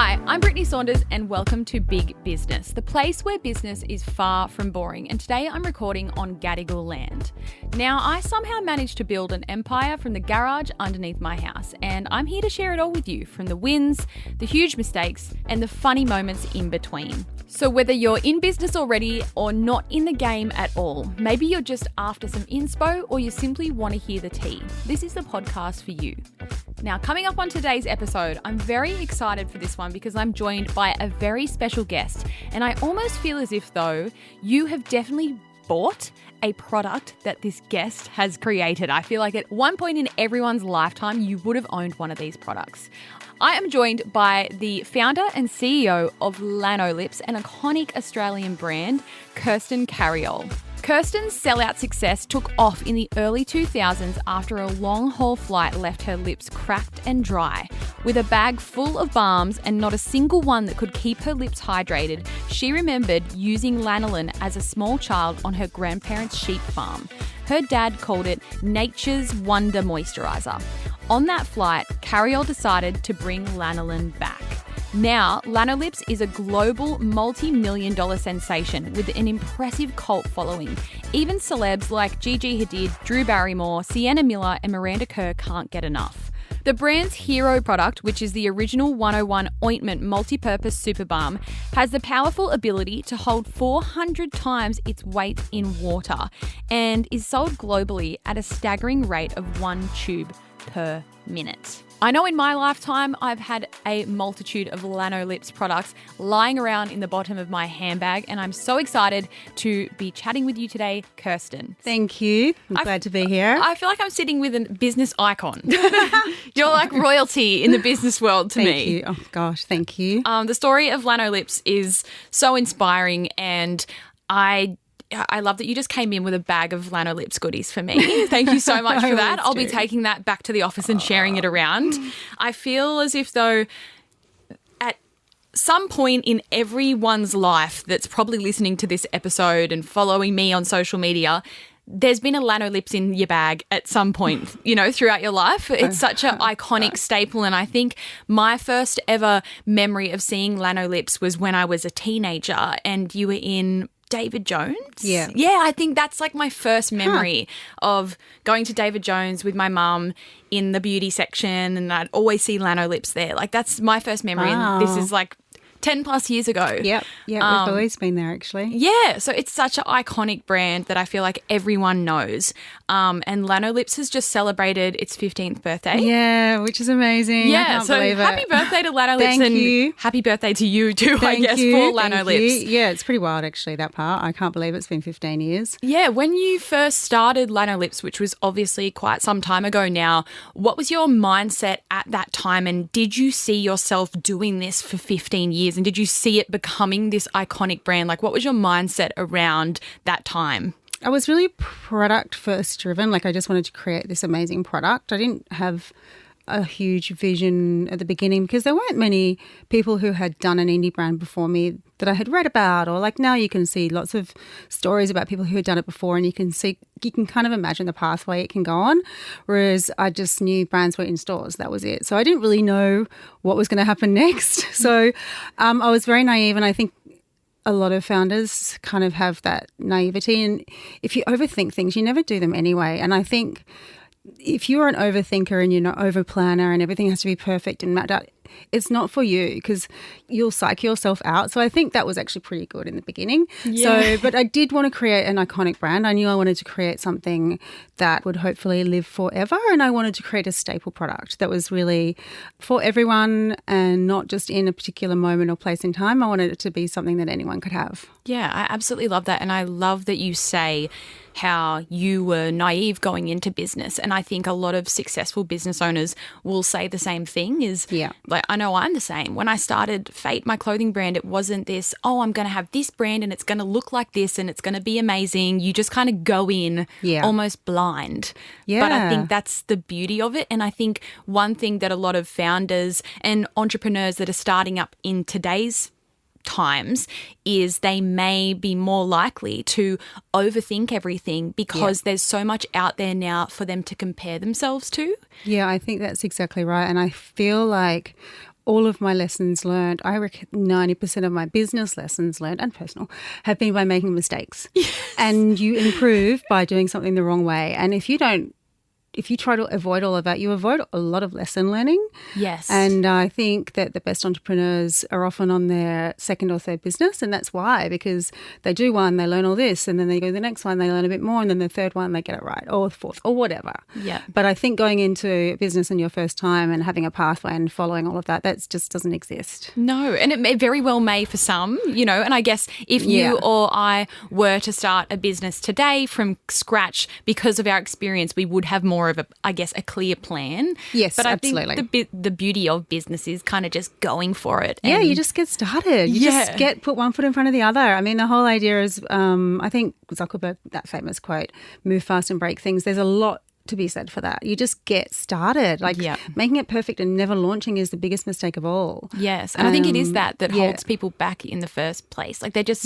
Hi, I'm Brittney Saunders and welcome to Big Business, the place where business is far from boring. And today I'm recording on Gadigal land. Now, I somehow managed to build an empire from the garage underneath my house, and I'm here to share it all with you, from the wins, the huge mistakes, and the funny moments in between. So whether you're in business already or not in the game at all, maybe you're just after some inspo or you simply want to hear the tea, this is the podcast for you. Now, coming up on today's episode, I'm very excited for this one because I'm joined by a very special guest, and I almost feel as if, though, you have definitely bought a product that this guest has created. I feel like at one point in everyone's lifetime, you would have owned one of these products. I am joined by the founder and CEO of Lanolips, an iconic Australian brand, Kirsten Carriol. Kirsten's sellout success took off in the early 2000s after a long-haul flight left her lips cracked and dry. With a bag full of balms and not a single one that could keep her lips hydrated, she remembered using lanolin as a small child on her grandparents' sheep farm. Her dad called it nature's wonder moisturiser. On that flight, Carriol decided to bring lanolin back. Now, Lanolips is a global multi-million-dollar sensation with an impressive cult following. Even celebs like Gigi Hadid, Drew Barrymore, Sienna Miller and Miranda Kerr can't get enough. The brand's hero product, which is the original 101 ointment multi-purpose super balm, has the powerful ability to hold 400 times its weight in water and is sold globally at a staggering rate of 1 tube per minute. I know in my lifetime I've had a multitude of Lanolips products lying around in the bottom of my handbag, and I'm so excited to be chatting with you today, Kirsten. Thank you. I'm glad to be here. I feel like I'm sitting with a business icon. You're like royalty in the business world to me. Thank you. Oh gosh, thank you. The story of Lanolips is so inspiring, and I love that you just came in with a bag of Lanolips goodies for me. Thank you so much for that. I'll be taking that back to the office and sharing it around. I feel as if though at some point in everyone's life that's probably listening to this episode and following me on social media, there's been a Lanolips in your bag at some point, throughout your life. It's such an iconic staple. And I think my first ever memory of seeing Lanolips was when I was a teenager and you were in David Jones? Yeah. Yeah, I think that's like my first memory of going to David Jones with my mum in the beauty section, and I'd always see Lanolips there. Like that's my first memory. Wow. And this is like 10 plus years ago. Yep. We've always been there actually. Yeah, so it's such an iconic brand that I feel like everyone knows. And Lanolips has just celebrated its 15th birthday. Yeah, which is amazing. Yeah, I can't so believe happy it. birthday to Lanolips. Thank and you. Happy birthday to you too, Thank I guess, you. for Thank Lanolips. you. Yeah, it's pretty wild actually, that part. I can't believe it's been 15 years. Yeah, when you first started Lanolips, which was obviously quite some time ago now, what was your mindset at that time, and did you see yourself doing this for 15 years, and did you see it becoming this iconic brand? Like, what was your mindset around that time? I was really product first driven. Like I just wanted to create this amazing product. I didn't have a huge vision at the beginning because there weren't many people who had done an indie brand before me that I had read about, or like now you can see lots of stories about people who had done it before, and you can kind of imagine the pathway it can go on, whereas I just knew brands were in stores. That was it. So I didn't really know what was going to happen next. So I was very naive, and I think a lot of founders kind of have that naivety, and if you overthink things, you never do them anyway. And I think if you're an overthinker and you're not over planner and everything has to be perfect and mapped out, it's not for you because you'll psych yourself out. So I think that was actually pretty good in the beginning. Yeah. But I did want to create an iconic brand. I knew I wanted to create something that would hopefully live forever, and I wanted to create a staple product that was really for everyone and not just in a particular moment or place in time. I wanted it to be something that anyone could have. Yeah, I absolutely love that. And I love that you say how you were naive going into business. And I think a lot of successful business owners will say the same thing is, like, I know I'm the same. When I started Fate, my clothing brand, it wasn't this, I'm going to have this brand and it's going to look like this and it's going to be amazing. You just kind of go in almost blind. Yeah. But I think that's the beauty of it. And I think one thing that a lot of founders and entrepreneurs that are starting up in today's times is they may be more likely to overthink everything because there's so much out there now for them to compare themselves to. Yeah, I think that's exactly right. And I feel like all of my lessons learned, I reckon 90% of my business lessons learned and personal have been by making mistakes. Yes. And you improve by doing something the wrong way. And if you try to avoid all of that, you avoid a lot of lesson learning. Yes. And I think that the best entrepreneurs are often on their second or third business, and that's why, because they do one, they learn all this, and then they go to the next one, they learn a bit more, and then the third one, they get it right, or the fourth, or whatever. Yeah. But I think going into business in your first time and having a pathway and following all of that, that just doesn't exist. No, and it very well may for some, and I guess if you or I were to start a business today from scratch, because of our experience, we would have more of a clear plan. Yes, but I absolutely. think the beauty of business is kind of just going for it. Yeah, you just get started. You just put one foot in front of the other. I mean, the whole idea is, I think Zuckerberg, that famous quote, move fast and break things. There's a lot to be said for that. You just get started. Making it perfect and never launching is the biggest mistake of all. Yes, and I think it is that holds people back in the first place. Like they just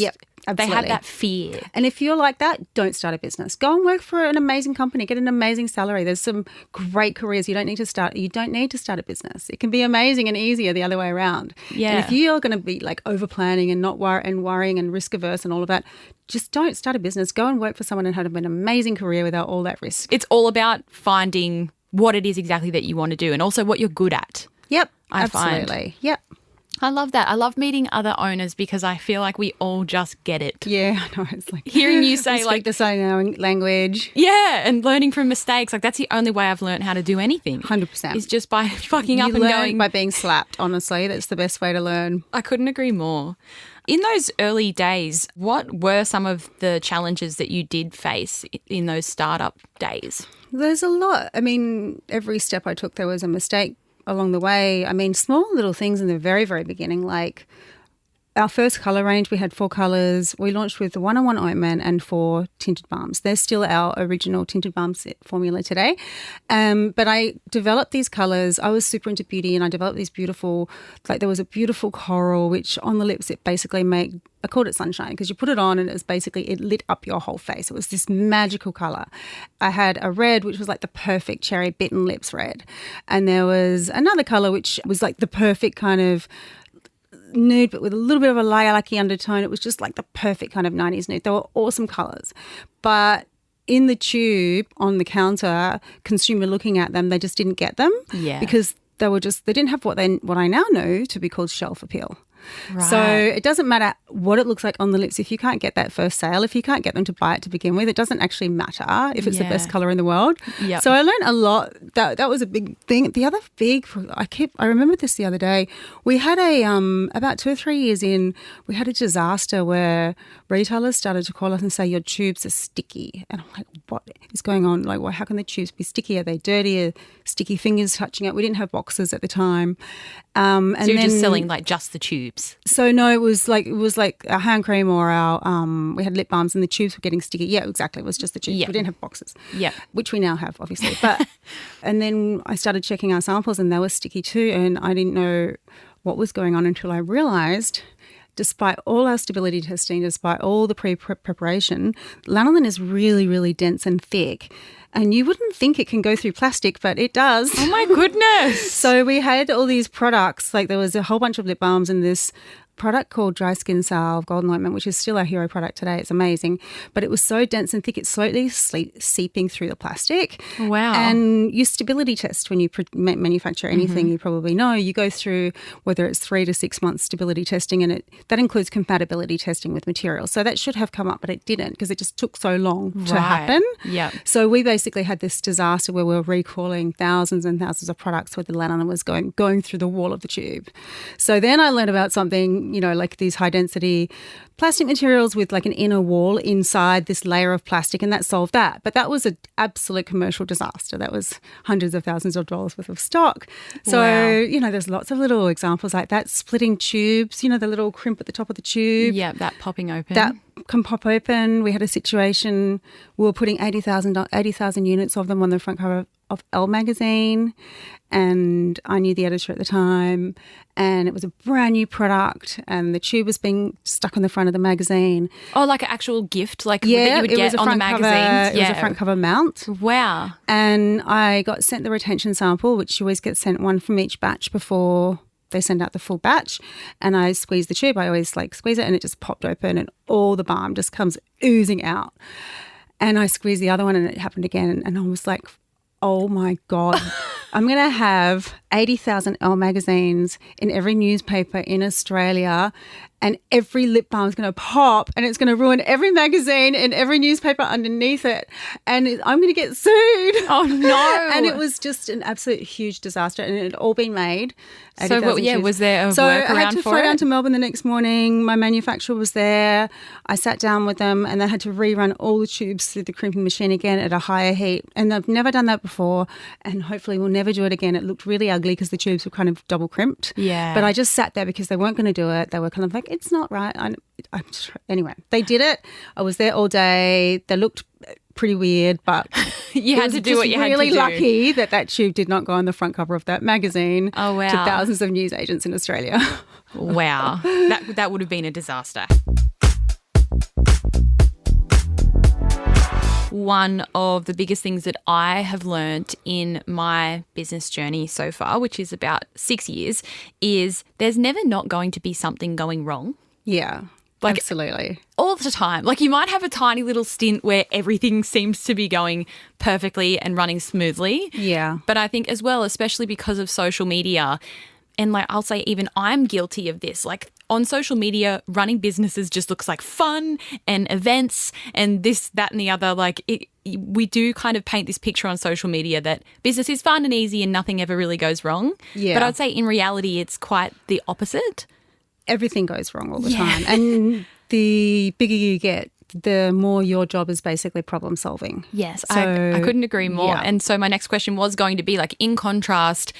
they have that fear. And if you're like that, don't start a business. Go and work for an amazing company. Get an amazing salary. There's some great careers. You don't need to start a business. It can be amazing and easier the other way around. Yeah. And if you're going to be like over planning and not worrying and risk averse and all of that, just don't start a business. Go and work for someone and have an amazing career without all that risk. It's all about finding what it is exactly that you want to do and also what you're good at. Yep, absolutely. Yep. I love that. I love meeting other owners because I feel like we all just get it. Yeah, I know. It's like hearing you say we speak the same language. Yeah, and learning from mistakes. Like that's the only way I've learned how to do anything. 100%. Is just by fucking up and going. By being slapped, honestly. That's the best way to learn. I couldn't agree more. In those early days, what were some of the challenges that you did face in those startup days? There's a lot. I mean, every step I took, there was a mistake along the way. I mean, small little things in the very, very beginning, like our first colour range, we had 4 colours. We launched with the 1-on-1 ointment and 4 tinted balms. They're still our original tinted balm formula today. But I developed these colours. I was super into beauty and I developed these beautiful, there was a beautiful coral, which on the lips, it basically I called it sunshine because you put it on and it lit up your whole face. It was this magical colour. I had a red, which was like the perfect cherry bitten lips red. And there was another colour, which was like the perfect kind of nude, but with a little bit of a lilac-y undertone. It was just like the perfect kind of 90s nude. They were awesome colours. But in the tube on the counter, consumer looking at them, they just didn't get them. Yeah. Because they didn't have what I now know to be called shelf appeal. Right. So it doesn't matter what it looks like on the lips. If you can't get that first sale, if you can't get them to buy it to begin with, it doesn't actually matter if it's the best colour in the world. Yep. So I learned a lot. That was a big thing. The other I remember this the other day. We had about 2 or 3 years in, we had a disaster where retailers started to call us and say, your tubes are sticky. And I'm like, what is going on? Like, how can the tubes be sticky? Are they dirty? Are sticky fingers touching it? We didn't have boxes at the time. So you're just selling like just the tubes? So no, it was like our hand cream or our we had lip balms and the tubes were getting sticky. Yeah, exactly. It was just the tubes. Yep. We didn't have boxes. Yeah, which we now have, obviously. But and then I started checking our samples and they were sticky too, and I didn't know what was going on until I realised, despite all our stability testing, despite all the preparation, lanolin is really, really dense and thick. And you wouldn't think it can go through plastic, but it does. Oh, my goodness. So we had all these products, like there was a whole bunch of lip balms and this product called Dry Skin Salve Golden Ointment, which is still our hero product today. It's amazing. But it was so dense and thick, it's slowly seeping through the plastic. Wow. And you stability test when you manufacture anything, you probably know, you go through whether it's 3 to 6 months stability testing, and that includes compatibility testing with materials. So that should have come up, but it didn't because it just took so long to happen. Yeah. So we basically had this disaster where we were recalling thousands and thousands of products where the lanolin was going through the wall of the tube. So then I learned about something, like these high density plastic materials with like an inner wall inside this layer of plastic, and that solved that. But that was an absolute commercial disaster. That was hundreds of thousands of dollars worth of stock. So, wow. There's lots of little examples like that. Splitting tubes, the little crimp at the top of the tube. Yeah, that popping open. That can pop open. We had a situation, we were putting 80,000 units of them on the front cover of Elle magazine, and I knew the editor at the time, and it was a brand new product, and the tube was being stuck on the front of the magazine. Oh, like an actual gift, that you would get on the magazines? It was a front cover mount. Wow. And I got sent the retention sample, which you always get sent one from each batch before they send out the full batch, and I squeeze the tube. I always squeeze it, and it just popped open, and all the balm just comes oozing out. And I squeezed the other one, and it happened again, and I was like, oh my God, I'm going to have 80,000 Elle magazines in every newspaper in Australia, and every lip balm is going to pop, and it's going to ruin every magazine and every newspaper underneath it, and I'm going to get sued. Oh, no. And it was just an absolute huge disaster, and it had all been made. So, was there a workaround for it? So I had to fly down to Melbourne the next morning. My manufacturer was there. I sat down with them, and they had to rerun all the tubes through the crimping machine again at a higher heat, and I've never done that before, and hopefully we'll never do it again. It looked really ugly because the tubes were kind of double crimped. Yeah. But I just sat there because they weren't going to do it. They were kind of like, it's not right. Anyway, they did it. I was there all day. They looked pretty weird, but you had to do what you had to do. Really lucky that tube did not go on the front cover of that magazine. Oh, wow. To thousands of newsagents in Australia. Wow. That would have been a disaster. One of the biggest things that I have learnt in my business journey so far, which is about 6 years, is there's never not going to be something going wrong. Yeah, absolutely. All the time. You might have a tiny little stint where everything seems to be going perfectly and running smoothly. Yeah. But I think as well, especially because of social media, and I'll say even I'm guilty of this, on social media, running businesses just looks like fun and events and this, that and the other. We do kind of paint this picture on social media that business is fun and easy and nothing ever really goes wrong. Yeah. But I'd say in reality, it's quite the opposite. Everything goes wrong all the time. And the bigger you get, the more your job is basically problem solving. Yes, so, I couldn't agree more. Yeah. And so my next question was going to be in contrast,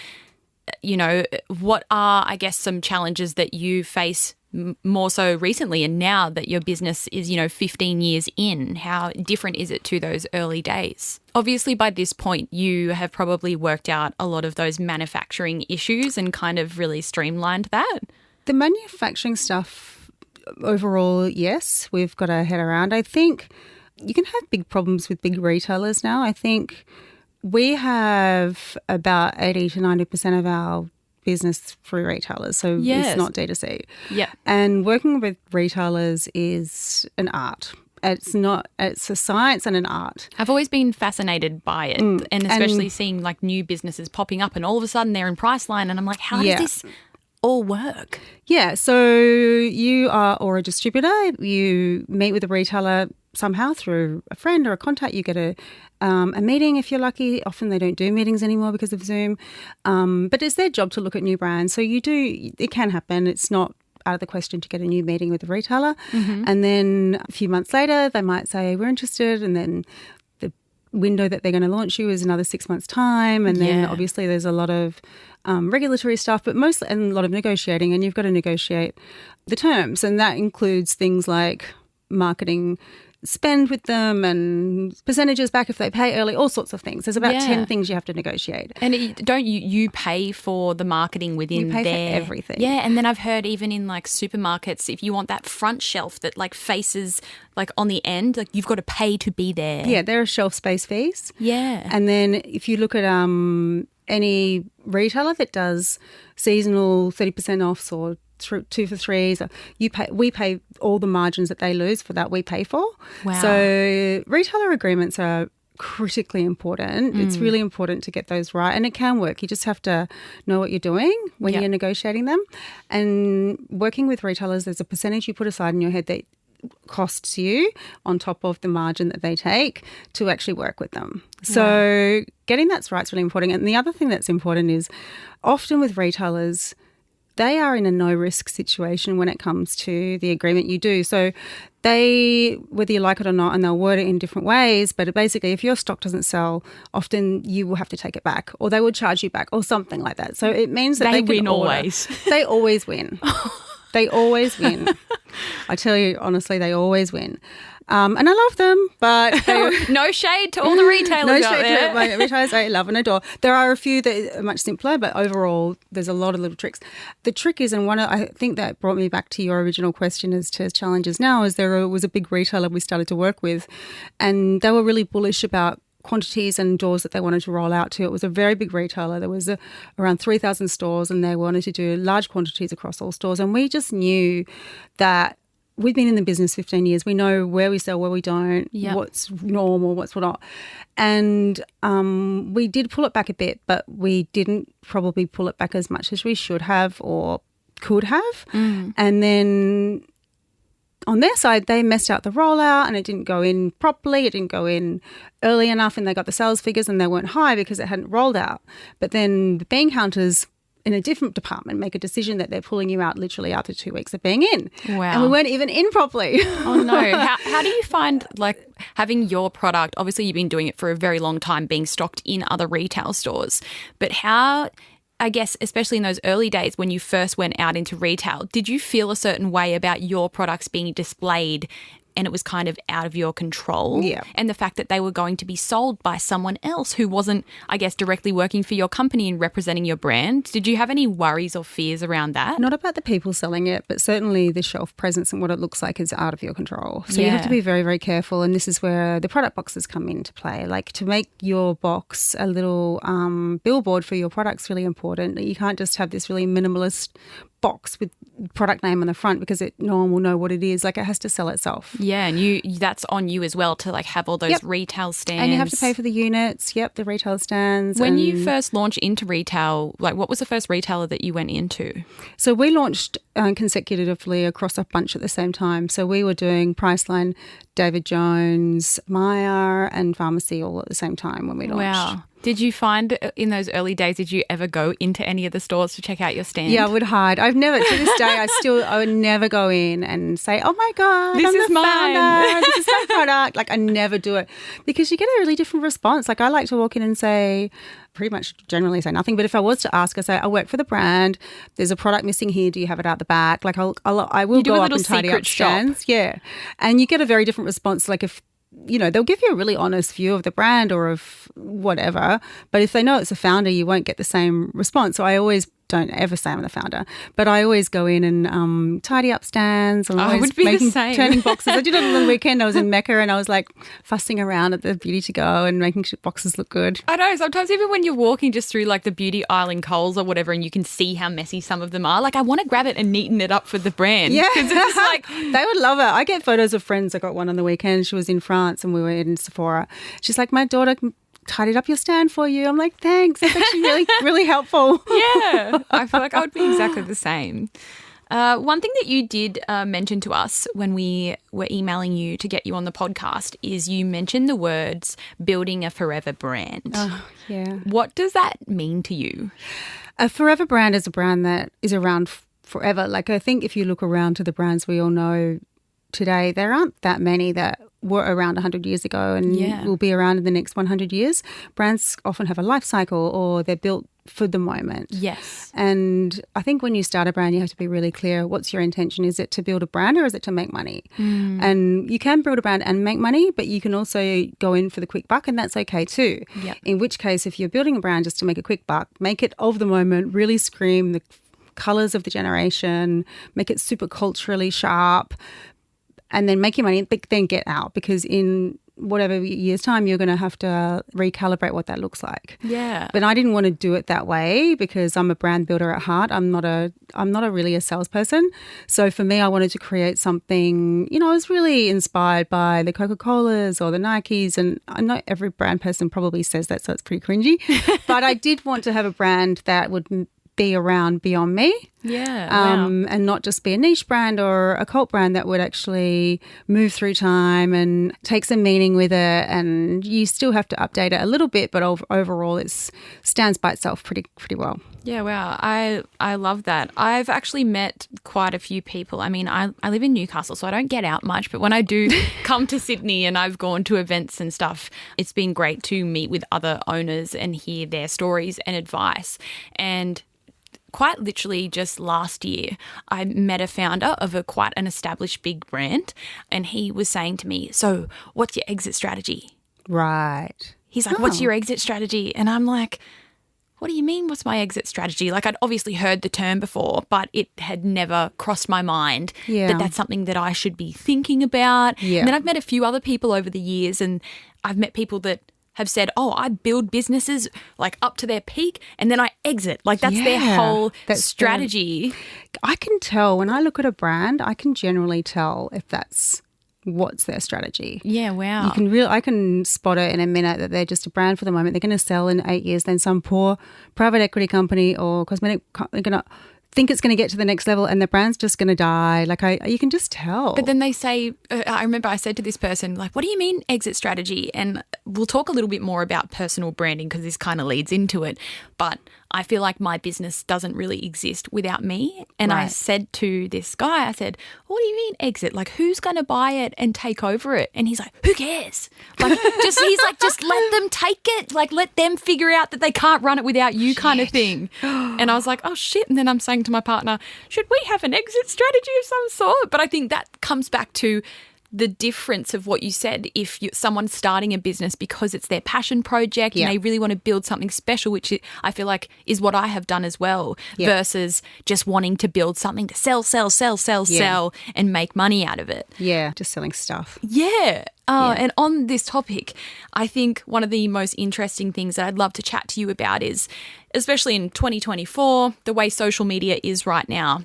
what are, I guess, some challenges that you face more so recently and now that your business is, 15 years in? How different is it to those early days? Obviously, by this point, you have probably worked out a lot of those manufacturing issues and kind of really streamlined that. The manufacturing stuff, overall, yes, we've got our head around. I think you can have big problems with big retailers now. I think we have about 80 to 90% of our business through retailers, so it's not D2C. Yeah. And working with retailers is an art. It's a science and an art. I've always been fascinated by it, and especially seeing new businesses popping up and all of a sudden they're in Priceline and I'm like, how does this all work? Yeah, so you are or a distributor, you meet with a retailer somehow through a friend or a contact, you get a meeting if you're lucky. Often they don't do meetings anymore because of Zoom, but it's their job to look at new brands. So it can happen. It's not out of the question to get a new meeting with a retailer. Mm-hmm. And then a few months later they might say, we're interested, and then the window that they're going to launch you is another 6 months' time, and then obviously there's a lot of regulatory stuff, but mostly and a lot of negotiating, and you've got to negotiate the terms, and that includes things like marketing spend with them and percentages back if they pay early, all sorts of things. There's about 10 things you have to negotiate. And don't you pay for the marketing within there? You pay for everything. Yeah, and then I've heard even in supermarkets, if you want that front shelf that faces on the end, you've got to pay to be there. Yeah, there are shelf space fees. Yeah. And then if you look at any retailer that does seasonal 30% offs or 2 for 3s, we pay all the margins that they lose for that, we pay for. Wow. So retailer agreements are critically important. It's really important to get those right, and it can work. You just have to know what you're doing when you're negotiating them. And working with retailers, there's a percentage you put aside in your head that costs you on top of the margin that they take to actually work with them. So getting that right is really important. And the other thing that's important is often with retailers, they are in a no-risk situation when it comes to the agreement you do. So they, whether you like it or not, and they'll word it in different ways, but basically if your stock doesn't sell, often you will have to take it back, or they will charge you back or something like that. So it means that they win can order. Always. They always win. They always win. I tell you, honestly, they always win. And I love them, but no shade to all the retailers out there. To my retailers I love and adore. There are a few that are much simpler, but overall there's a lot of little tricks. The trick is, and I think that brought me back to your original question as to challenges now, is there was a big retailer we started to work with, and they were really bullish about quantities and doors that they wanted to roll out to. It was a very big retailer. There was around 3,000 stores, and they wanted to do large quantities across all stores. And we just knew that we've been in the business 15 years. We know where we sell, where we don't, what's normal, what's not. And we did pull it back a bit, but we didn't probably pull it back as much as we should have or could have. And then on their side, they messed out the rollout and it didn't go in properly. It didn't go in early enough, and they got the sales figures and they weren't high because it hadn't rolled out. But then the bean counters in a different department make a decision that they're pulling you out literally after 2 weeks of being in. Wow. And we weren't even in properly. Oh, no. How do you find, like, having your product, obviously you've been doing it for a very long time, being stocked in other retail stores, but how, I guess, especially in those early days when you first went out into retail, did you feel a certain way about your products being displayed and it was kind of out of your control? Yeah. And the fact that they were going to be sold by someone else who wasn't, I guess, directly working for your company and representing your brand. Did you have any worries or fears around that? Not about the people selling it, but certainly the shelf presence and what it looks like is out of your control. So you have to be very, very careful. And this is where the product boxes come into play. Like, to make your box a little billboard for your product's really important. You can't just have this really minimalist box with product name on the front because no one will know what it is. Like, it has to sell itself. Yeah, and that's on you as well to, like, have all those retail stands. And you have to pay for the units. Yep, the retail stands. When you first launched into retail, like, what was the first retailer that you went into? So we launched consecutively across a bunch at the same time. So we were doing Priceline, David Jones, Myer and Pharmacy all at the same time when we launched. Wow. Did you find in those early days, did you ever go into any of the stores to check out your stand? Yeah, I would hide. I've never, to this day, I would never go in and say, oh my God, this I'm is the mine. founder, this is my product. Like, I never do it because you get a really different response. Like, I like to walk in and say, pretty much generally say nothing. But if I was to ask, I say, I work for the brand. There's a product missing here. Do you have it out the back? Like, I will go up and tidy up stands. Yeah. And you get a very different response. Like, if, they'll give you a really honest view of the brand or of whatever. But if they know it's a founder, you won't get the same response. So I always don't ever say I'm the founder, but I always go in and tidy up stands. I would be the same. Turning boxes. I did it on the weekend. I was in Mecca and I was like fussing around at the Beauty to Go and making sure boxes look good. I know. Sometimes even when you're walking just through like the beauty aisle in Coles or whatever, and you can see how messy some of them are. Like, I want to grab it and neaten it up for the brand. Yeah, because it's like they would love it. I get photos of friends. I got one on the weekend. She was in France and we were in Sephora. She's like, my daughter tidied up your stand for you. I'm like, thanks. It's actually really, really helpful. Yeah, I feel like I would be exactly the same. One thing that you did mention to us when we were emailing you to get you on the podcast is you mentioned the words building a forever brand. Oh, yeah. What does that mean to you? A forever brand is a brand that is around forever. Like, I think if you look around to the brands we all know today, there aren't that many that were around 100 years ago and will be around in the next 100 years. Brands often have a life cycle or they're built for the moment. Yes. And I think when you start a brand, you have to be really clear. What's your intention? Is it to build a brand or is it to make money? And you can build a brand and make money, but you can also go in for the quick buck, and that's okay too. Yep. In which case, if you're building a brand just to make a quick buck, make it of the moment, really scream the colours of the generation, make it super culturally sharp, and then make your money, but then get out, because in whatever year's time, you're going to have to recalibrate what that looks like. Yeah. But I didn't want to do it that way because I'm a brand builder at heart. I'm not really a salesperson. So for me, I wanted to create something, I was really inspired by the Coca-Colas or the Nikes, and I know every brand person probably says that, so it's pretty cringy. But I did want to have a brand that would be around beyond me. Yeah. Wow. And not just be a niche brand or a cult brand that would actually move through time and take some meaning with it. And you still have to update it a little bit, but overall it stands by itself pretty well. Yeah, wow. I love that. I've actually met quite a few people. I mean, I live in Newcastle, so I don't get out much. But when I do come to Sydney and I've gone to events and stuff, it's been great to meet with other owners and hear their stories and advice. And quite literally just last year, I met a founder of quite an established big brand, and he was saying to me, so what's your exit strategy? Right. He's like, what's your exit strategy? And I'm like, what do you mean, what's my exit strategy? Like, I'd obviously heard the term before, but it had never crossed my mind that that's something that I should be thinking about. Yeah. And then I've met a few other people over the years, and I've met people that have said, oh, I build businesses like up to their peak and then I exit. Like that's their whole strategy. I can tell when I look at a brand, I can generally tell if that's what's their strategy. Yeah, wow. I can spot it in a minute that they're just a brand for the moment. They're going to sell in 8 years, then some poor private equity company or cosmetic they're going to think it's going to get to the next level and the brand's just going to die. Like you can just tell. But then they say, I remember I said to this person, like, what do you mean exit strategy? And we'll talk a little bit more about personal branding because this kind of leads into it. But I feel like my business doesn't really exist without me. And I said to this guy, I said, what do you mean exit? Like, who's going to buy it and take over it? And he's like, who cares? Like, just let them take it. Like, let them figure out that they can't run it without you kind of thing. And I was like, oh, shit. And then I'm saying to my partner, should we have an exit strategy of some sort? But I think that comes back to the difference of what you said. If someone's starting a business because it's their passion project and they really want to build something special, which I feel like is what I have done as well, versus just wanting to build something to sell and make money out of it. Yeah, just selling stuff. Yeah. And on this topic, I think one of the most interesting things that I'd love to chat to you about is, especially in 2024, the way social media is right now,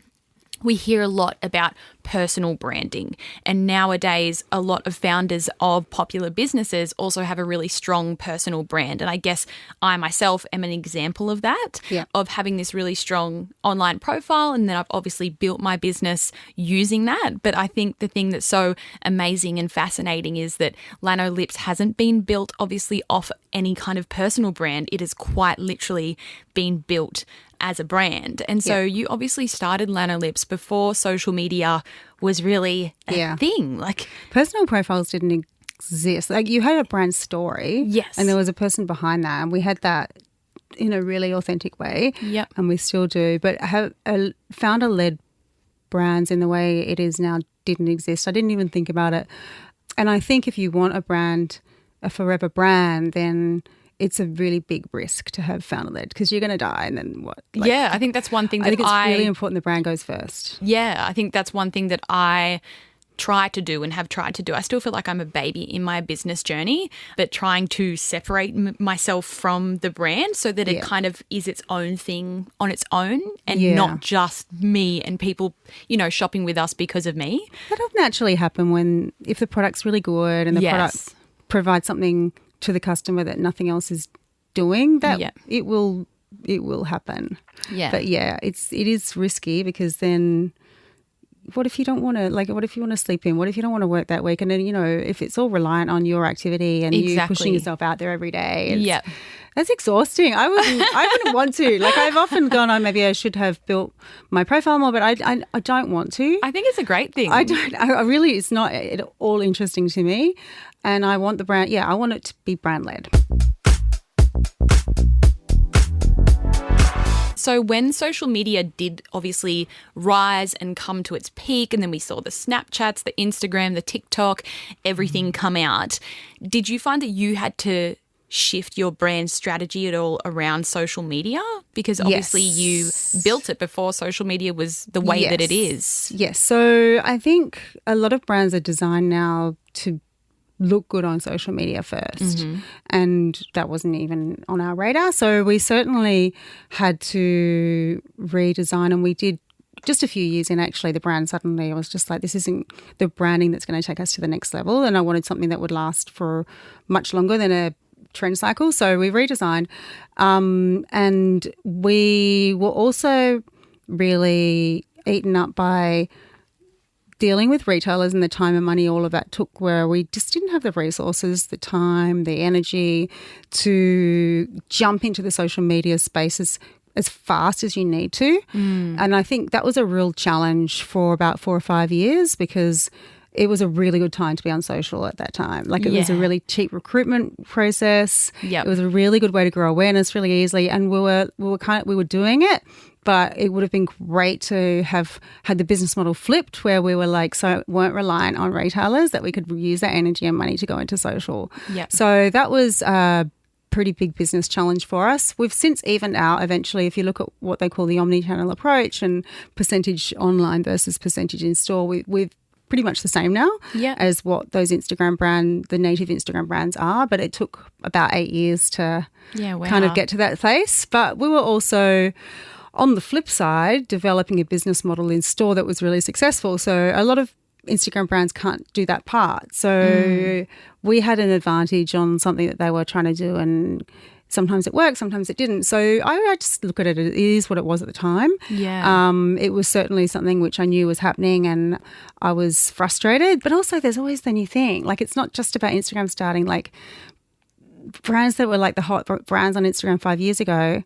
we hear a lot about personal branding. And nowadays, a lot of founders of popular businesses also have a really strong personal brand. And I guess I myself am an example of that, of having this really strong online profile. And then I've obviously built my business using that. But I think the thing that's so amazing and fascinating is that Lanolips hasn't been built obviously off any kind of personal brand. It has quite literally been built as a brand. And so you obviously started Lanolips before social media was really a thing. Like, personal profiles didn't exist. Like, you had a brand story. Yes. And there was a person behind that. And we had that in a really authentic way. Yep. And we still do. But founder-led brands in the way it is now didn't exist. I didn't even think about it. And I think if you want a brand, a forever brand, then it's a really big risk to have founder-led because you're going to die and then what? Like, I think that's one thing that I think it's really important the brand goes first. Yeah, I think that's one thing that I try to do and have tried to do. I still feel like I'm a baby in my business journey, but trying to separate myself from the brand so that it kind of is its own thing on its own and not just me and people, shopping with us because of me. That'll naturally happen if the product's really good and the product provides something to the customer that nothing else is doing, that it will happen. Yeah. But it is risky because then what if you don't want to, like, what if you want to sleep in? What if you don't want to work that week? And then, if it's all reliant on your activity and you pushing yourself out there every day. That's exhausting. I wouldn't want to. Like, I've often gone on, maybe I should have built my profile more, but I don't want to. I think it's a great thing. It's not at all interesting to me. And I want the brand, I want it to be brand-led. So when social media did obviously rise and come to its peak, and then we saw the Snapchats, the Instagram, the TikTok, everything come out, did you find that you had to shift your brand strategy at all around social media? Because obviously you built it before social media was the way that it is. Yes. So I think a lot of brands are designed now to look good on social media first. And that wasn't even on our radar. So we certainly had to redesign, and we did just a few years in. Actually, the brand suddenly, I was just like, this isn't the branding that's going to take us to the next level. And I wanted something that would last for much longer than a trend cycle. So we redesigned. And we were also really eaten up by dealing with retailers and the time and money all of that took, where we just didn't have the resources, the time, the energy to jump into the social media spaces as fast as you need to. And I think that was a real challenge for about 4 or 5 years, because it was a really good time to be on social at that time. Like, it was a really cheap recruitment process. It was a really good way to grow awareness really easily, and we were doing it. But it would have been great to have had the business model flipped, where we were weren't reliant on retailers, that we could use that energy and money to go into social. So that was a pretty big business challenge for us. We've since evened out eventually. If you look at what they call the omni-channel approach and percentage online versus percentage in store, we've pretty much the same now Yeah. as what those the native Instagram brands are. But it took about 8 years to kind of get to that place. But we were also, on the flip side, developing a business model in store that was really successful. So a lot of Instagram brands can't do that part. So we had an advantage on something that they were trying to do, and sometimes it worked, sometimes it didn't. So I just look at it, it is what it was at the time. Yeah. It was certainly something which I knew was happening, and I was frustrated. But also there's always the new thing. Like, it's not just about Instagram starting. Like, brands that were like the hot brands on Instagram 5 years ago,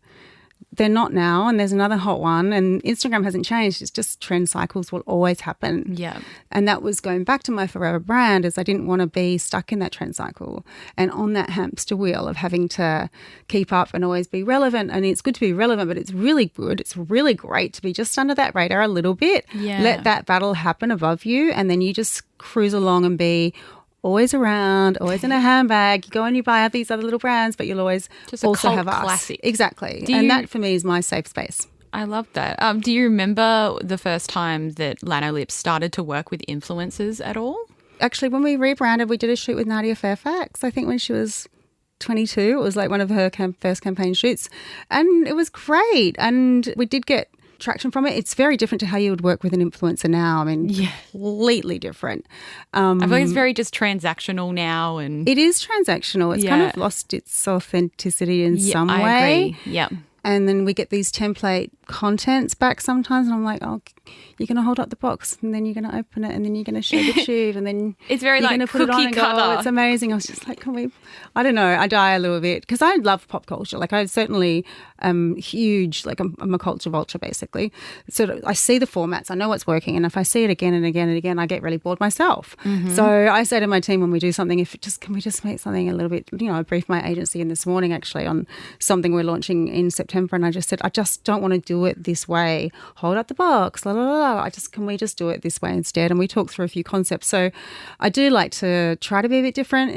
they're not now, and there's another hot one, and Instagram hasn't changed. It's just trend cycles will always happen. Yeah. And that was going back to my forever brand, is I didn't want to be stuck in that trend cycle and on that hamster wheel of having to keep up and always be relevant. And it's good to be relevant, but it's really good. It's really great to be just under that radar a little bit. Yeah. Let that battle happen above you, and then you just cruise along and be always around, always in a handbag. You go and you buy out these other little brands, but you'll always Just a also cult have us. classic. Exactly. And that for me is my safe space. I love that. Do you remember the first time that Lanolips started to work with influencers at all? Actually, when we rebranded, we did a shoot with Nadia Fairfax, I think when she was 22. It was like one of her first campaign shoots. And it was great. And we did get traction from it. It's very different to how you would work with an influencer now. I mean, completely different. I feel like it's very just transactional now. And it is transactional. It's kind of lost its authenticity in some way. I agree. Yeah. And then we get these template contents back sometimes, and I'm like, oh, you're going to hold up the box, and then you're going to open it, and then you're going to show the tube, and then it's very you're like going to put it on and go, oh, it's amazing. I was just like, I don't know, I die a little bit because I love pop culture. Like, I certainly am huge, like I'm a culture vulture basically. So I see the formats, I know what's working, and if I see it again and again and again, I get really bored myself. So I say to my team when we do something, can we just make something a little bit, I briefed my agency in this morning actually on something we're launching in September, and I just said, I just don't want to do it this way. Hold up the box, la la la. Can we just do it this way instead? And we talked through a few concepts. So I do like to try to be a bit different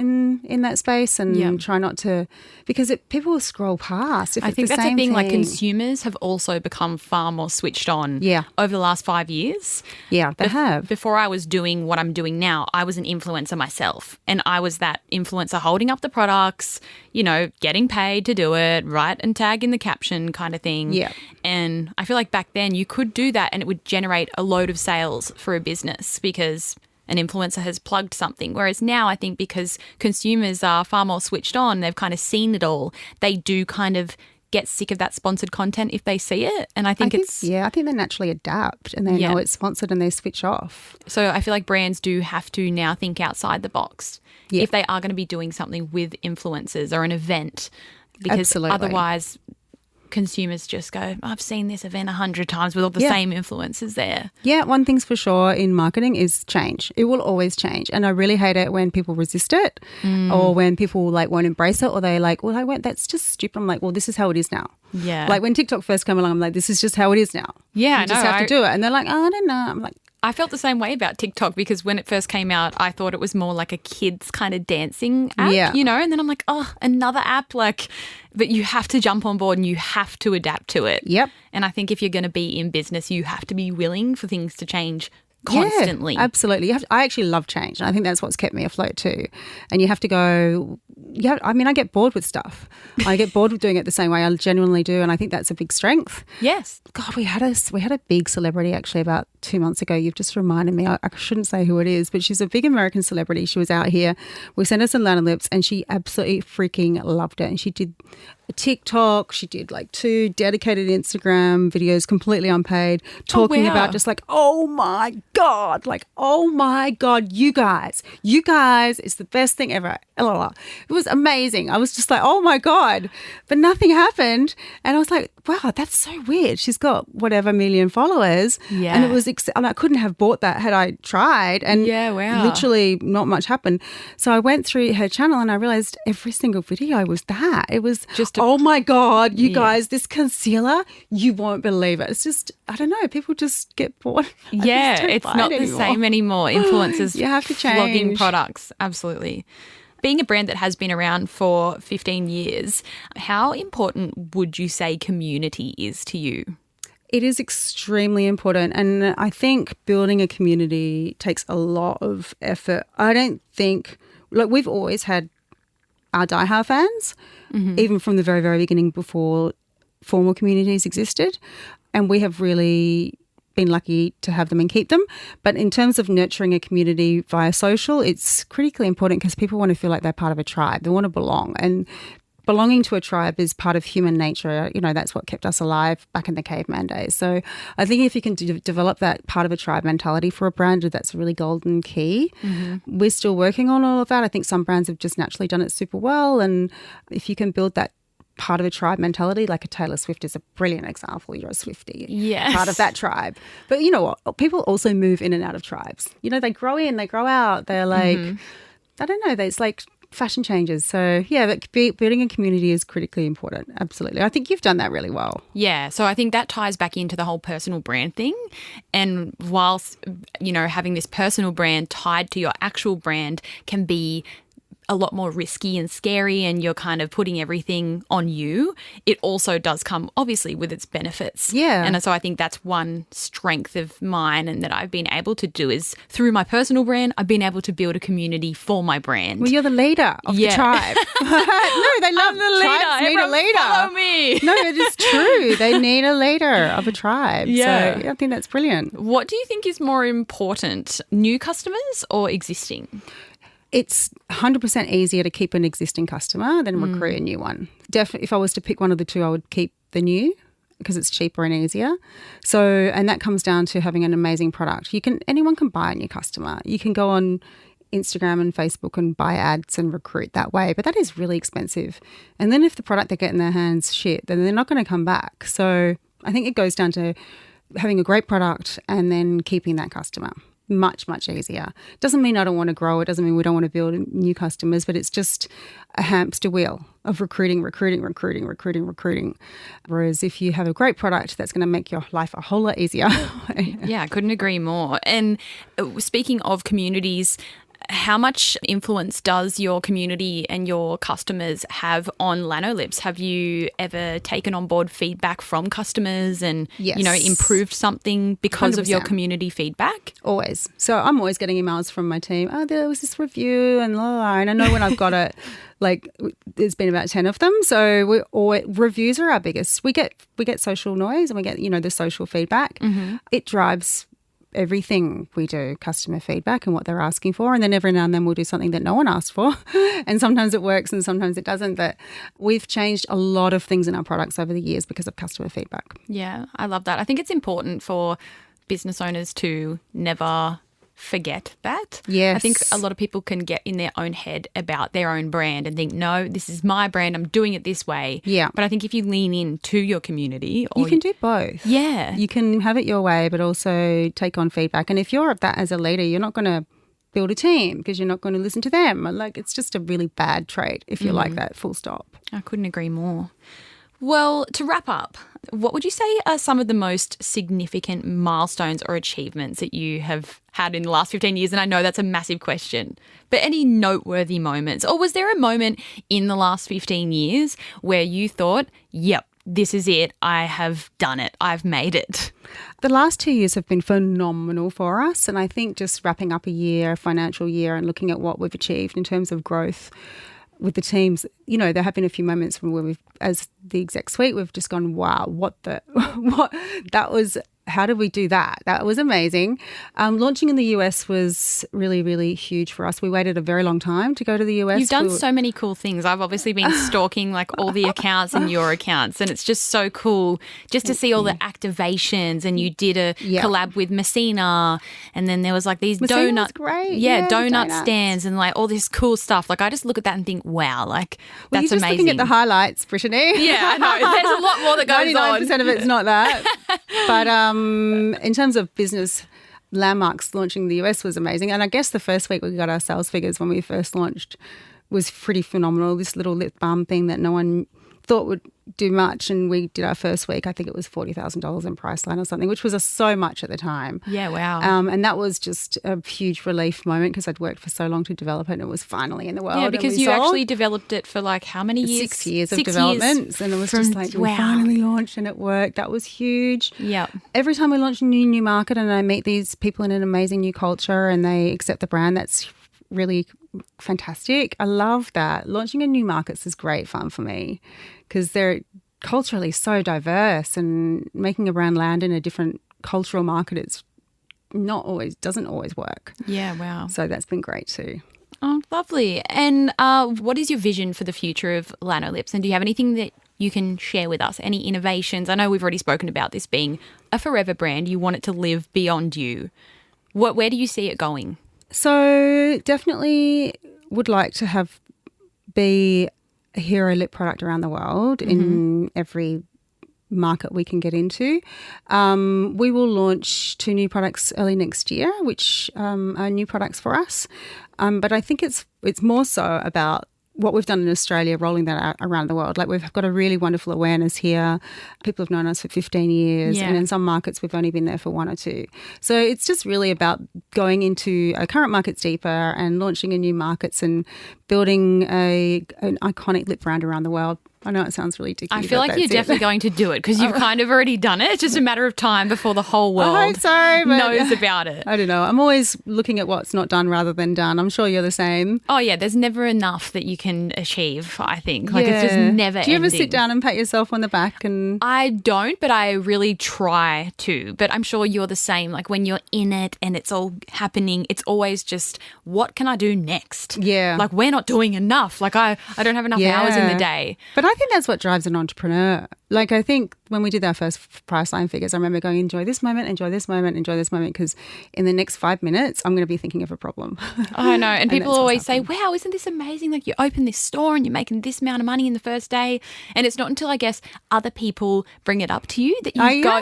in that space, and try not to, because people will scroll past. If I it's think the that's same the thing. Like, thing. consumers have also become far more switched on. Over the last 5 years. Yeah, they have. Before I was doing what I'm doing now, I was an influencer myself, and I was that influencer holding up the products, getting paid to do it, write and tag in the caption kind of thing. Yeah. And I feel like back then you could do that and it would generate a load of sales for a business because an influencer has plugged something. Whereas now I think because consumers are far more switched on, they've kind of seen it all, they do kind of get sick of that sponsored content if they see it. And I think I think they naturally adapt and they know it's sponsored and they switch off. So I feel like brands do have to now think outside the box if they are going to be doing something with influencers or an event, because otherwise consumers just go, I've seen this event 100 times with all the same influencers there. Yeah, one thing's for sure in marketing is change. It will always change. And I really hate it when people resist it or when people won't embrace it, or they that's just stupid. I'm like, well, this is how it is now. Yeah. Like when TikTok first came along, I'm like, this is just how it is now. Yeah, you just have to do it. And they're like, oh, I don't know. I'm like, I felt the same way about TikTok because when it first came out, I thought it was more like a kids kind of dancing app, and then I'm like, oh, another app, but you have to jump on board and you have to adapt to it. Yep. And I think if you're going to be in business, you have to be willing for things to change constantly. Yeah, absolutely. I actually love change. And I think that's what's kept me afloat too. And you have to go, I get bored with stuff. I get bored with doing it the same way. I genuinely do. And I think that's a big strength. Yes. God, we had a big celebrity actually about 2 months ago. You've just reminded me. I shouldn't say who it is, but she's a big American celebrity. She was out here. We sent her some Lanolips and she absolutely freaking loved it. And she did a TikTok. She did 2 dedicated Instagram videos, completely unpaid, talking about just oh my God, you guys is the best thing ever. It was amazing. I was just like, oh my God, but nothing happened. And I was like, wow, that's so weird. She's got whatever million followers. Yeah. And it was, and I couldn't have bought that had I tried. And literally not much happened. So I went through her channel and I realized every single video was that. It was just, oh my God, you guys, this concealer, you won't believe it. It's just, I don't know, people just get bored. Yeah, it's not the same anymore. Influencers you have to change. Flogging products, absolutely. Being a brand that has been around for 15 years, how important would you say community is to you? It is extremely important. And I think building a community takes a lot of effort. I don't think, like, we've always had our diehard fans, even from the very, very beginning before formal communities existed. And we have really been lucky to have them and keep them. But in terms of nurturing a community via social, it's critically important because people want to feel like they're part of a tribe. They want to belong. And belonging to a tribe is part of human nature. You know, that's what kept us alive back in the caveman days. So I think if you can develop that part of a tribe mentality for a brand, that's a really golden key. We're still working on all of that. I think some brands have just naturally done it super well. And if you can build that part of a tribe mentality, like a Taylor Swift is a brilliant example. You're a Swiftie, part of that tribe. But you know what? People also move in and out of tribes. You know, they grow in, they grow out. They're like, I don't know, it's like fashion changes. So, yeah, but building a community is critically important. Absolutely. I think you've done that really well. Yeah. So I think that ties back into the whole personal brand thing. And whilst, you know, having this personal brand tied to your actual brand can be a lot more risky and scary and you're kind of putting everything on you, it also does come obviously with its benefits. Yeah. And so I think that's one strength of mine and that I've been able to do is through my personal brand, I've been able to build a community for my brand. Well, you're the leader of the tribe. No, they love the leader. Tribes need a leader. Follow me. No, it is true. They need a leader of a tribe. Yeah. So I think that's brilliant. What do you think is more important, new customers or existing? It's 100% easier to keep an existing customer than recruit a new one. Definitely, if I was to pick one of the two, I would keep the new because it's cheaper and easier. So, and that comes down to having an amazing product. Anyone can buy a new customer. You can go on Instagram and Facebook and buy ads and recruit that way, but that is really expensive. And then if the product they get in their hands shit, then they're not going to come back. So I think it goes down to having a great product and then keeping that customer. Much, much easier. Doesn't mean I don't want to grow. It doesn't mean we don't want to build new customers, but it's just a hamster wheel of recruiting. Whereas if you have a great product, that's going to make your life a whole lot easier. Yeah, I couldn't agree more. And speaking of communities, how much influence does your community and your customers have on Lanolips? Have you ever taken on board feedback from customers and, yes, you know, improved something because 100%. of your community feedback? Always. So I'm always getting emails from my team. Oh, there was this review and la la. And I know when I've got it, like there's been about 10 of them. So reviews are our biggest. We get social noise and we get, you know, the social feedback. It drives everything we do, customer feedback and what they're asking for. And then every now and then we'll do something that no one asked for. And sometimes it works and sometimes it doesn't. But we've changed a lot of things in our products over the years because of customer feedback. Yeah, I love that. I think it's important for business owners to never forget that. Yes. I think a lot of people can get in their own head about their own brand and think, no, this is my brand, I'm doing it this way. Yeah. But I think if you lean into your community, you can do both. Yeah. You can have it your way, but also take on feedback. And if you're that as a leader, you're not going to build a team because you're not going to listen to them. Like, it's just a really bad trait if you're like that, full stop. I couldn't agree more. Well, to wrap up, what would you say are some of the most significant milestones or achievements that you have had in the last 15 years? And I know that's a massive question, but any noteworthy moments? Or was there a moment in the last 15 years where you thought, yep, this is it, I have done it, I've made it? The last 2 years have been phenomenal for us. And I think just wrapping up a financial year and looking at what we've achieved in terms of growth with the teams, you know, there have been a few moments where we've, as the exec suite, we've just gone, wow, what that was, how did we do that? That was amazing. Launching in the US was really, really huge for us. We waited a very long time to go to the US. You've done so many cool things. I've obviously been stalking like all the accounts and your accounts, and it's just so cool just to see all the activations. And you did a collab with Messina, and then there was like these Messina's great. donut stands and like all this cool stuff. Like I just look at that and think, wow, like that's you're just amazing. Looking at the highlights, Brittney. Yeah, I know. There's a lot more that goes 99% of it's not that. But in terms of business landmarks, launching in the US was amazing. And I guess the first week we got our sales figures when we first launched was pretty phenomenal. This little lip balm thing that no one thought would do much, and we did our first week. I think it was $40,000 in Priceline or something, which was so much at the time. Yeah, wow. And that was just a huge relief moment because I'd worked for so long to develop it, and it was finally in the world. Yeah, because you actually developed it for like how many years? 6 years of development. And it was just like, we finally launched and it worked. That was huge. Yeah. Every time we launch a new market and I meet these people in an amazing new culture and they accept the brand, that's really fantastic. I love that. Launching in new markets is great fun for me because they're culturally so diverse, and making a brand land in a different cultural market doesn't always work. Yeah, wow. So that's been great too. Oh, lovely. And what is your vision for the future of Lanolips? And do you have anything that you can share with us? Any innovations? I know we've already spoken about this being a forever brand. You want it to live beyond you. Where do you see it going? So definitely would like to be a hero lip product around the world in every market we can get into. We will launch 2 new products early next year, which are new products for us. But I think it's more so about what we've done in Australia, rolling that out around the world. Like, we've got a really wonderful awareness here. People have known us for 15 years, and in some markets we've only been there for 1 or 2. So it's just really about going into our current markets deeper and launching in new markets and building an iconic lip brand around the world. I know it sounds really dicky. I feel like you're definitely going to do it because you've kind of already done it. It's just a matter of time before the whole world knows about it. I don't know. I'm always looking at what's not done rather than done. I'm sure you're the same. Oh, yeah. There's never enough that you can achieve, I think. Like, it's just never ending. Do you ever sit down and pat yourself on the back? I don't, but I really try to. But I'm sure you're the same. Like, when you're in it and it's all happening, it's always just, what can I do next? Yeah. Like, we're not doing enough. Like, I don't have enough hours in the day. But I think that's what drives an entrepreneur. Like, I think when we did our first Priceline figures, I remember going, enjoy this moment, enjoy this moment, enjoy this moment, because in the next 5 minutes, I'm going to be thinking of a problem. I know. And people always say, wow, isn't this amazing? Like, you open this store and you're making this amount of money in the first day. And it's not until, I guess, other people bring it up to you that you go,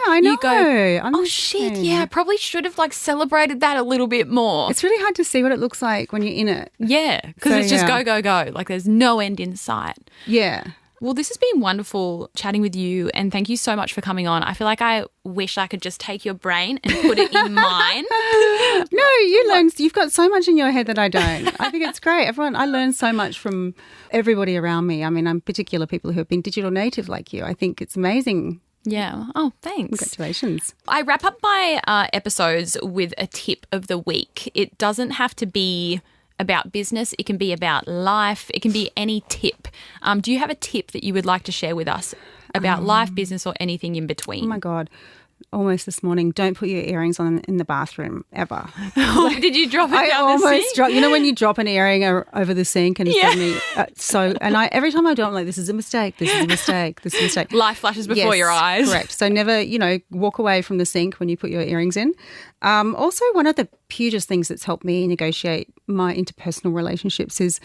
oh, shit, yeah, I probably should have like celebrated that a little bit more. It's really hard to see what it looks like when you're in it. Yeah, because it's just go, go, go. Like, there's no end in sight. Yeah. Well, this has been wonderful chatting with you, and thank you so much for coming on. I feel like I wish I could just take your brain and put it in mine. No, you've got so much in your head that I don't. I think it's great. I learn so much from everybody around me. I mean, I'm particular people who have been digital native like you. I think it's amazing. Yeah. Oh, thanks. Congratulations. I wrap up my episodes with a tip of the week. It doesn't have to be about business. It can be about life. It can be any tip. Do you have a tip that you would like to share with us about life, business, or anything in between? Oh, my God. Almost this morning, don't put your earrings on in the bathroom ever. Did you drop it down the sink? You know when you drop an earring over the sink and suddenly every time I do it, I'm like, this is a mistake, this is a mistake, this is a mistake. Life flashes before your eyes. Correct. So never, walk away from the sink when you put your earrings in. Also, one of the hugest things that's helped me negotiate my interpersonal relationships is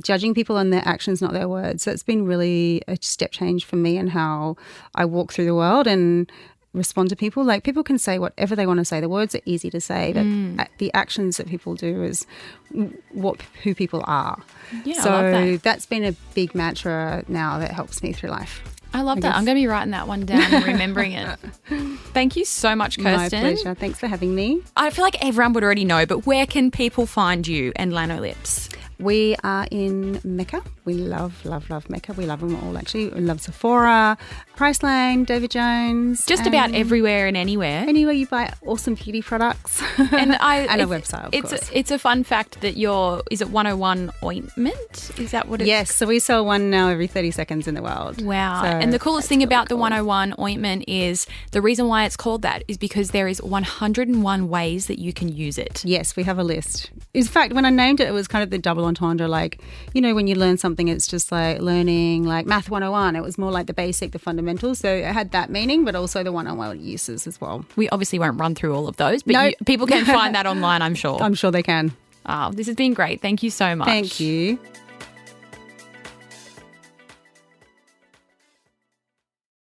judging people on their actions, not their words. So it's been really a step change for me in how I walk through the world and respond to people. Like, people can say whatever they want to say. The words are easy to say, but the actions that people do is who people are. Yeah, so I love that. That's been a big mantra now that helps me through life. I love that. I'm going to be writing that one down and remembering it. Thank you so much, Kirsten. My pleasure. Thanks for having me. I feel like everyone would already know, but where can people find you and Lanolips? We are in Mecca. We love, love, love Mecca. We love them all, actually. We love Sephora, Priceline, David Jones. Just about everywhere and anywhere. Anywhere you buy awesome beauty products. And a website, of course. It's a fun fact that is it 101 ointment? Is that what it's? Yes, so we sell one now every 30 seconds in the world. Wow. So and the coolest thing about the 101 ointment is the reason why it's called that is because there is 101 ways that you can use it. Yes, we have a list. In fact, when I named it, it was kind of the double entendre. Like, when you learn something, it's just like learning like Math 101. It was more like the basic, the fundamentals. So it had that meaning, but also the 101 uses as well. We obviously won't run through all of those, but people can find that online, I'm sure. I'm sure they can. Oh, this has been great. Thank you so much. Thank you.